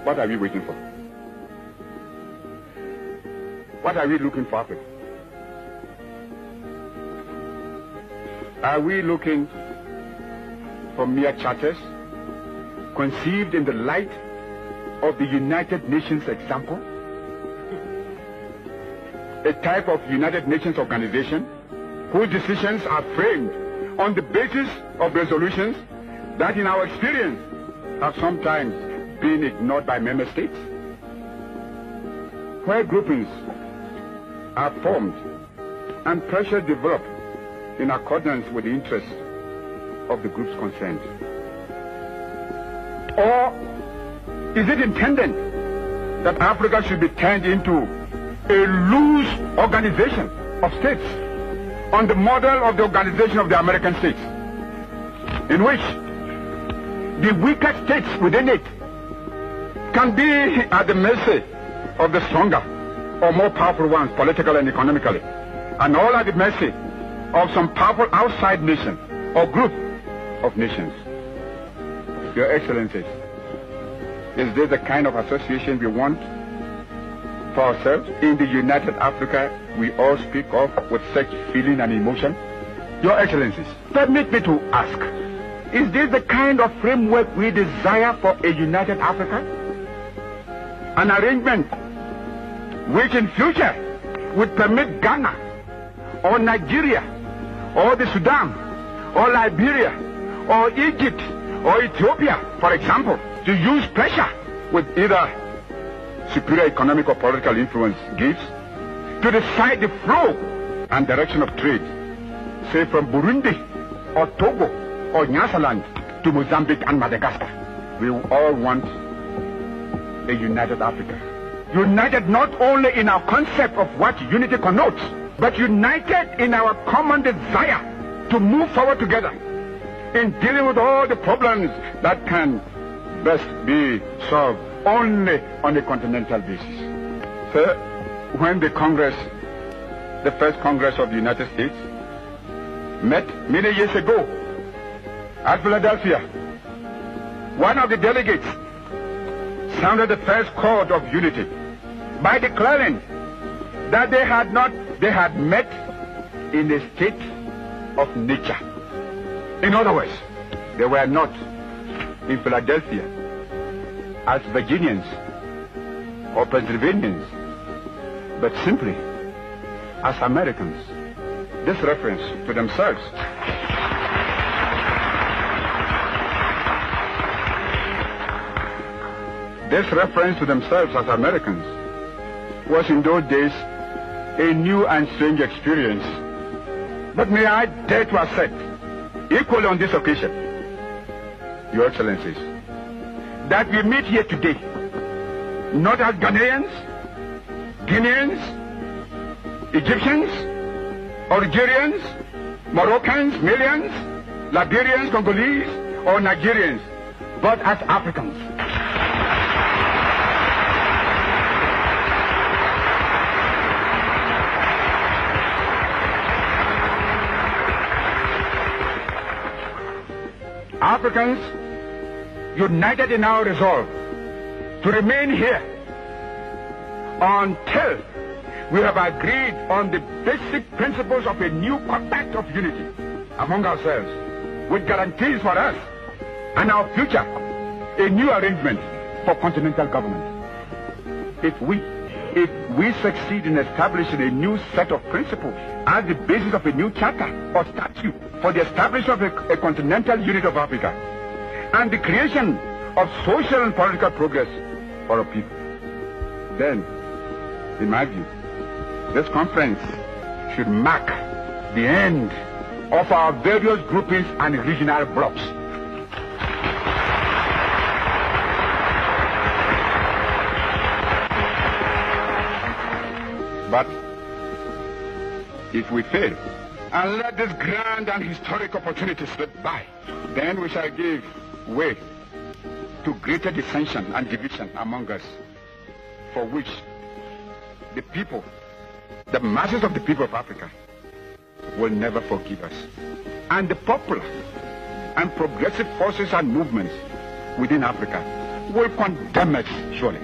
What are we waiting for? What are we looking for, Africa? Are we looking for mere charters conceived in the light of the United Nations example? A type of United Nations organization whose decisions are framed on the basis of resolutions that in our experience have sometimes been ignored by member states, where groupings are formed and pressure developed in accordance with the interests of the groups concerned? Or is it intended that Africa should be turned into a loose organization of states on the model of the organization of the American states, in which the weaker states within it can be at the mercy of the stronger or more powerful ones, politically and economically, and all at the mercy of some powerful outside nation or group of nations? Your Excellencies, is this the kind of association we want for ourselves? In the United Africa we all speak of with such feeling and emotion? Your Excellencies, permit me to ask, is this the kind of framework we desire for a united Africa? An arrangement which in future would permit Ghana or Nigeria or the Sudan or Liberia or Egypt or Ethiopia, for example, to use pressure with either superior economic or political influence gives to decide the flow and direction of trade, say from Burundi or Togo or Nyasaland to Mozambique and Madagascar. We all want a united Africa. United not only in our concept of what unity connotes, but united in our common desire to move forward together in dealing with all the problems that can best be solved only on a continental basis. Sir, when the first Congress of the United States met many years ago at Philadelphia, one of the delegates sounded the first chord of unity by declaring that they had met in a state of nature. In other words, they were not in Philadelphia as Virginians or Pennsylvanians, but simply as Americans. This reference to themselves as Americans was in those days a new and strange experience. But may I dare to assert, equally on this occasion, Your Excellencies, that we meet here today not as Ghanaians, Guineans, Egyptians, Algerians, Moroccans, Malians, Liberians, Congolese, or Nigerians, but as Africans. Africans united in our resolve to remain here until we have agreed on the basic principles of a new compact of unity among ourselves, with guarantees for us and our future, a new arrangement for continental government. If we succeed in establishing a new set of principles as the basis of a new charter or statute for the establishment of a continental unit of Africa and the creation of social and political progress for our people, then, in my view, this conference should mark the end of our various groupings and regional blocs. But if we fail and let this grand and historic opportunity slip by, then we shall give way to greater dissension and division among us, for which the people, the masses of the people of Africa, will never forgive us. And the popular and progressive forces and movements within Africa will condemn us, surely.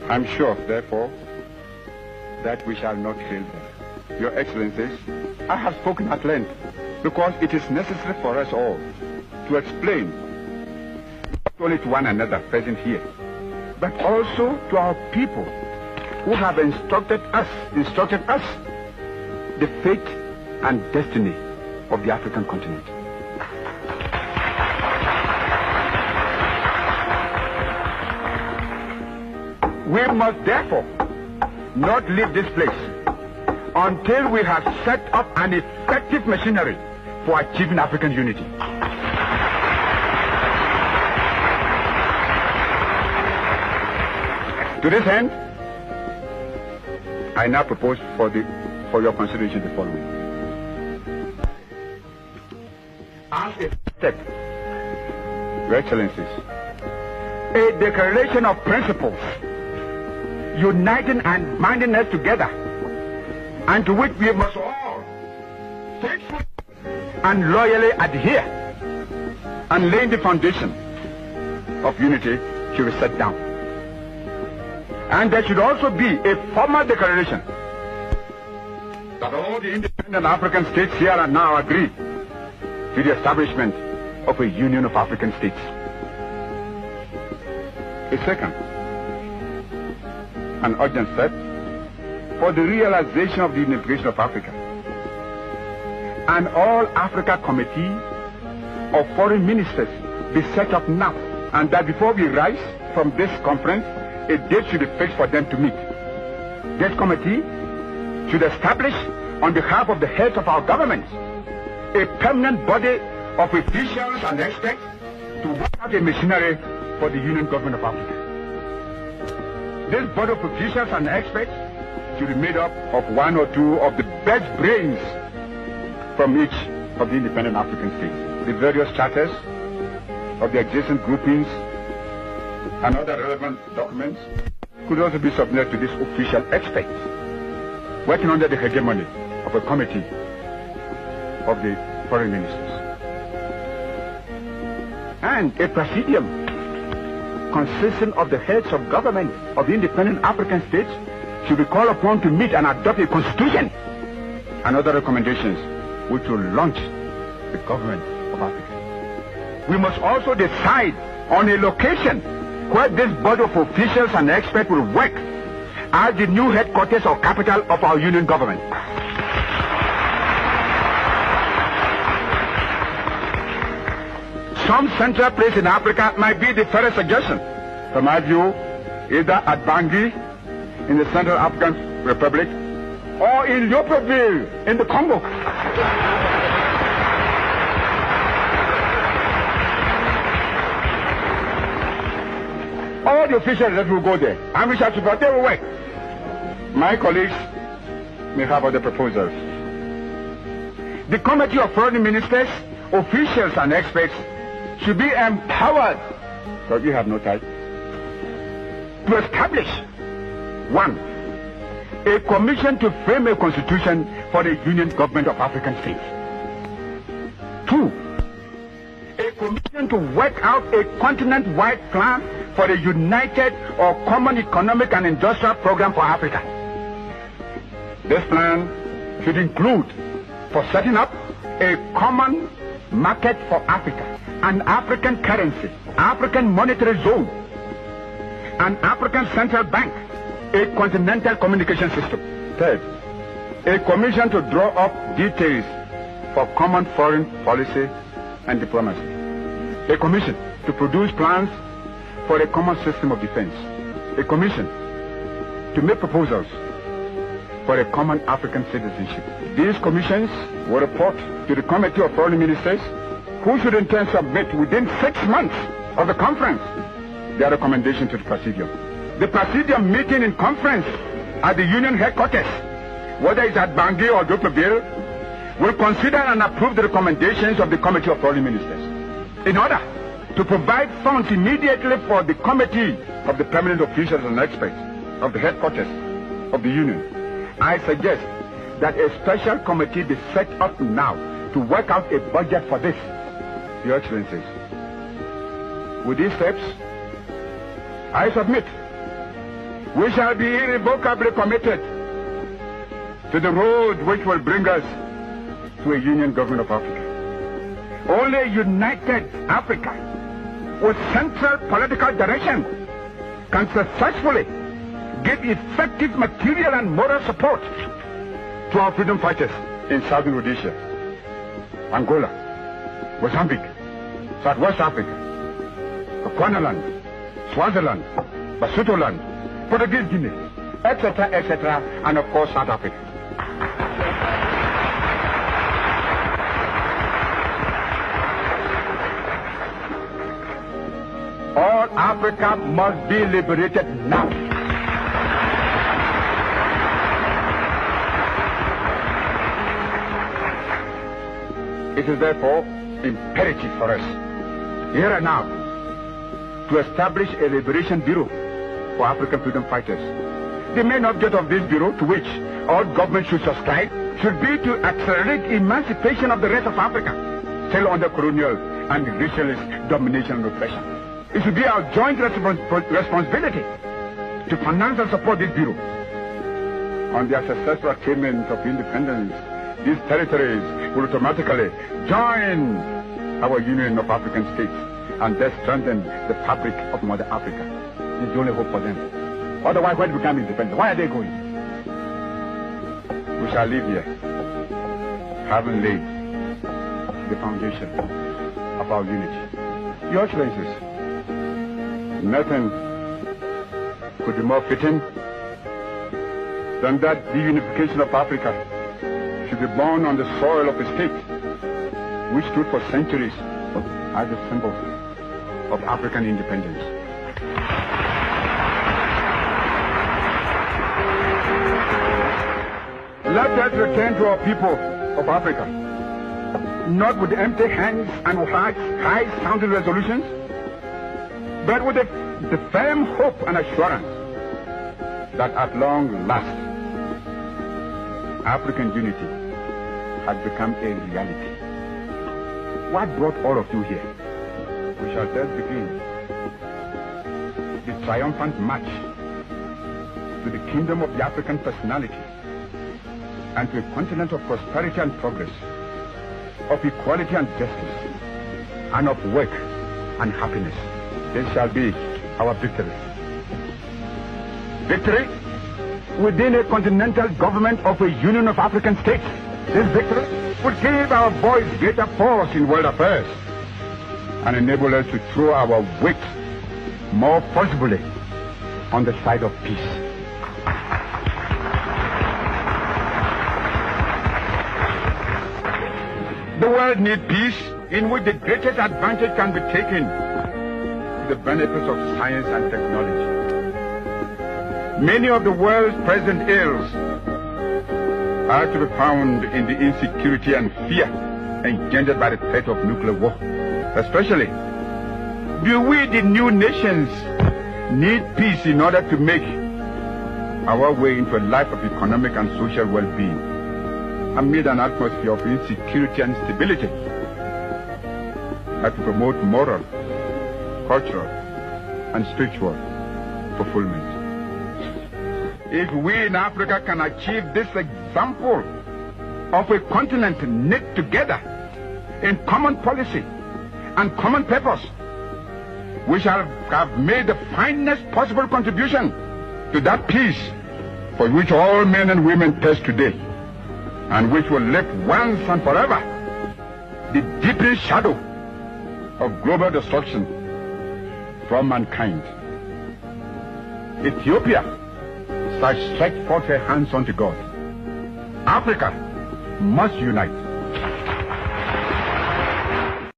I'm sure, therefore, that we shall not fail them. Your Excellencies, I have spoken at length because it is necessary for us all to explain not only to one another present here, but also to our people who have instructed us the fate and destiny of the African continent. We must therefore not leave this place until we have set up an effective machinery for achieving African unity. To this end, I now propose for your consideration the following. As a step, Your Excellencies, a declaration of principles uniting and binding us together, and to which we must all faithfully and loyally adhere, and laying the foundation of unity should be set down. And there should also be a formal declaration that all the independent African states here and now agree to the establishment of a Union of African States. A second, an urgent step for the realization of the unification of Africa. An All-Africa Committee of Foreign Ministers be set up now, and that before we rise from this conference, a date should be fixed for them to meet. This committee should establish, on behalf of the heads of our governments, a permanent body of officials and experts to work out a machinery for the Union Government of Africa. This body of officials and experts should be made up of one or two of the best brains from each of the independent African states. The various charters of the existing groupings and other relevant documents could also be submitted to these official experts, working under the hegemony of a committee of the foreign ministers. And a presidium consisting of the heads of government of the independent African states should be called upon to meet and adopt a constitution and other recommendations which will launch the government of Africa. We must also decide on a location where this body of officials and experts will work as the new headquarters or capital of our union government. Some central place in Africa might be the fairest suggestion. From my view, either at Bangui in the Central African Republic or in Libreville in the Congo. All the officials that will go there, and we shall support their work. My colleagues may have other proposals. The Committee of Foreign Ministers, officials and experts should be empowered, because we have no time, to establish, 1, a commission to frame a constitution for the Union Government of African States. 2, a commission to work out a continent-wide plan for a united or common economic and industrial program for Africa. This plan should include, for setting up a common market for Africa, an African currency, African monetary zone, an African central bank, a continental communication system. 3rd, a commission to draw up details for common foreign policy and diplomacy. A commission to produce plans for a common system of defense. A commission to make proposals for a common African citizenship. These commissions will report to the Committee of Foreign Ministers, who should in turn submit within 6 months of the conference their recommendation to the Presidium. The Presidium meeting in conference at the Union headquarters, whether it's at Bangui or Libreville, will consider and approve the recommendations of the Committee of Foreign Ministers in order to provide funds immediately for the Committee of the permanent officials and experts of the headquarters of the Union. I suggest that a special committee be set up now to work out a budget for this. Your Excellencies, with these steps, I submit, we shall be irrevocably committed to the road which will bring us to a union government of Africa. Only a united Africa with central political direction can successfully give effective material and moral support to our freedom fighters in Southern Rhodesia, Angola, Mozambique, Southwest Africa, Bechuanaland, Swaziland, Basutoland, Portuguese Guinea, etc., and of course South Africa. All Africa must be liberated now. It is therefore imperative for us, here and now, to establish a liberation bureau for African freedom fighters. The main object of this bureau, to which all governments should subscribe, should be to accelerate emancipation of the rest of Africa, still under colonial and racialist domination and oppression. It should be our joint responsibility to finance and support this bureau. On their successful attainment of independence, these territories will automatically join our Union of African States and thus strengthen the fabric of Mother Africa. It's the only hope for them. Otherwise, when we become independent, why are they going? We shall live here, having laid the foundation of our unity. Your Excellencies, nothing could be more fitting than that the unification of Africa should be born on the soil of a state which stood for centuries as a symbol of African independence. Let us return to our people of Africa, not with empty hands and high-sounding resolutions, but with the firm hope and assurance that at long last, African unity has become a reality. What brought all of you here? We shall thus begin the triumphant march to the kingdom of the African personality and to a continent of prosperity and progress, of equality and justice, and of work and happiness. This shall be our victory. Victory within a continental government of a Union of African States. This victory would give our voice greater force in world affairs and enable us to throw our weight more forcibly on the side of peace. The world needs peace in which the greatest advantage can be taken to the benefits of science and technology. Many of the world's present ills are to be found in the insecurity and fear engendered by the threat of nuclear war. Especially, do we, the new nations, need peace in order to make our way into a life of economic and social well-being amid an atmosphere of insecurity and instability that will promote moral, cultural, and spiritual fulfillment. If we in Africa can achieve this example of a continent knit together in common policy and common purpose, we shall have made the finest possible contribution to that peace for which all men and women thirst today, and which will lift once and forever the deepening shadow of global destruction from mankind. Ethiopia shall stretch forth her hands unto God. Africa must unite